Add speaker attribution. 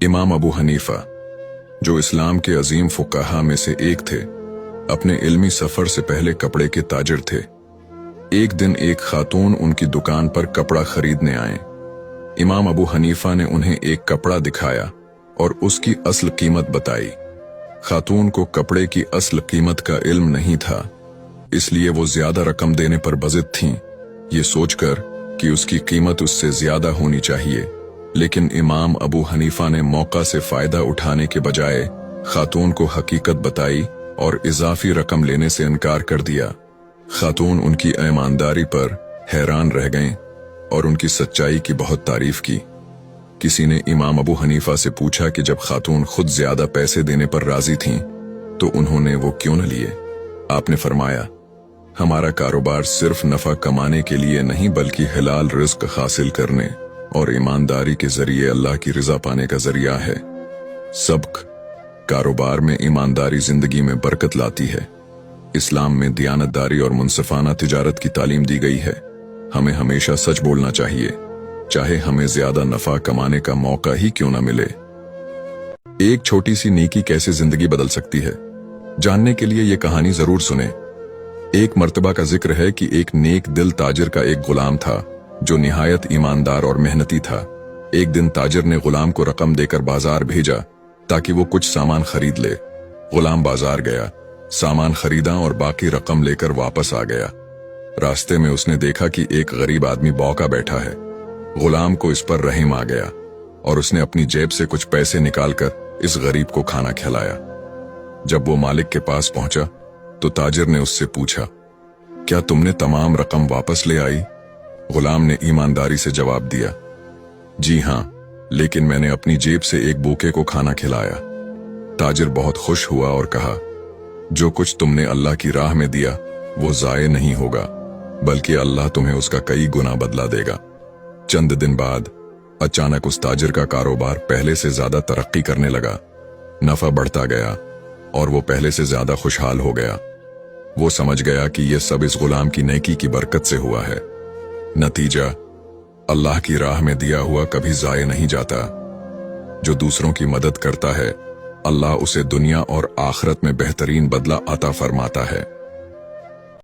Speaker 1: इमाम अबू हनीफा, जो इस्लाम के अजीम फुकाहा में से एक थे, अपने इल्मी सफर से पहले कपड़े के ताजिर थे। एक दिन एक खातून उनकी दुकान पर कपड़ा खरीदने आए। इमाम अबू हनीफा ने उन्हें एक कपड़ा दिखाया और उसकी असल कीमत बताई। खातून को कपड़े की असल कीमत का इल्म नहीं था, इसलिए वो ज्यादा रकम देने पर बज़िद थीं, ये सोचकर कि उसकी कीमत उससे ज्यादा होनी चाहिए। लेकिन इमाम अबू हनीफा ने मौका से फायदा उठाने के बजाय खातून को हकीकत बताई और इजाफी रकम लेने से इनकार कर दिया। खातून उनकी ईमानदारी पर हैरान रह गईं और उनकी सच्चाई की बहुत तारीफ की। किसी ने इमाम अबू हनीफा से पूछा कि जब खातून खुद ज्यादा पैसे देने पर राजी थीं, तो उन्होंने वो क्यों न लिए? आपने फरमाया, हमारा कारोबार सिर्फ नफा कमाने के लिए नहीं बल्कि हलाल रिज्क हासिल करने और ईमानदारी के जरिए अल्लाह की रजा पाने का जरिया है। सबक कारोबार में ईमानदारी जिंदगी में बरकत लाती है। इस्लाम में दियानतदारी और मुनसिफाना तिजारत की तालीम दी गई है। हमें हमेशा सच बोलना चाहिए, चाहे हमें ज्यादा नफा कमाने का मौका ही क्यों न मिले। एक छोटी सी नेकी कैसे जिंदगी बदल सकती है, जानने के लिए ये कहानी जरूर सुने। एक मर्तबा का जिक्र है कि एक नेक दिल ताजिर का एक गुलाम था जो निहायत ईमानदार और मेहनती था। एक दिन ताजिर ने गुलाम को रकम देकर बाजार भेजा ताकि वो कुछ सामान खरीद ले। गुलाम बाजार गया, सामान खरीदा और बाकी रकम लेकर वापस आ गया। रास्ते में उसने देखा कि एक गरीब आदमी बौका बैठा है। गुलाम को इस पर रहम आ गया और उसने अपनी जेब से कुछ पैसे निकालकर इस गरीब को खाना खिलाया। जब वो मालिक के पास पहुंचा तो ताजिर ने उससे पूछा, क्या तुमने तमाम रकम वापस ले आई? गुलाम ने ईमानदारी से जवाब दिया, जी हां, लेकिन मैंने अपनी जेब से एक भूखे को खाना खिलाया। ताजिर बहुत खुश हुआ और कहा, जो कुछ तुमने अल्लाह की राह में दिया वो जाये नहीं होगा, बल्कि अल्लाह तुम्हें उसका कई गुना बदला देगा। चंद दिन बाद अचानक उस ताजिर का कारोबार पहले से ज्यादा तरक्की करने लगा। नफा बढ़ता गया और वो पहले से ज्यादा खुशहाल हो गया। वो समझ गया कि ये सब इस गुलाम की नेकी की बरकत से हुआ है। नतीजा, अल्लाह की राह में दिया हुआ कभी जाये नहीं जाता। जो दूसरों की मदद करता है, अल्लाह उसे दुनिया और आखिरत में बेहतरीन बदला अता फरमाता है।